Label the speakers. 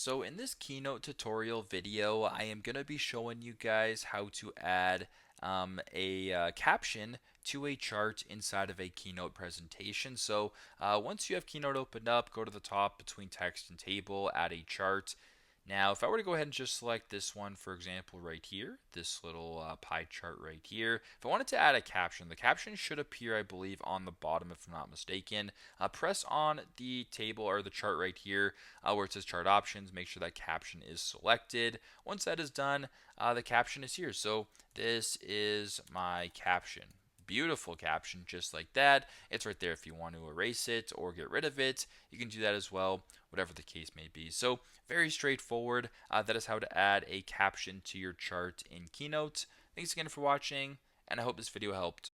Speaker 1: So in this Keynote tutorial video, I am going to be showing you guys how to add a caption to a chart inside of a Keynote presentation. So once you have Keynote opened up, go to the top between text and table, add a chart. Now, if I were to go ahead and just select this one, for example, right here, this little pie chart right here, if I wanted to add a caption, the caption should appear, I believe, on the bottom, if I'm not mistaken. Press on the table or the chart right here where it says chart options, make sure that caption is selected. Once that is done, the caption is here. So this is my caption. Beautiful caption, just like that. It's right there if you want to erase it or get rid of it. You can do that as well, whatever the case may be. So very straightforward. That is how to add a caption to your chart in Keynote. Thanks again for watching, and I hope this video helped.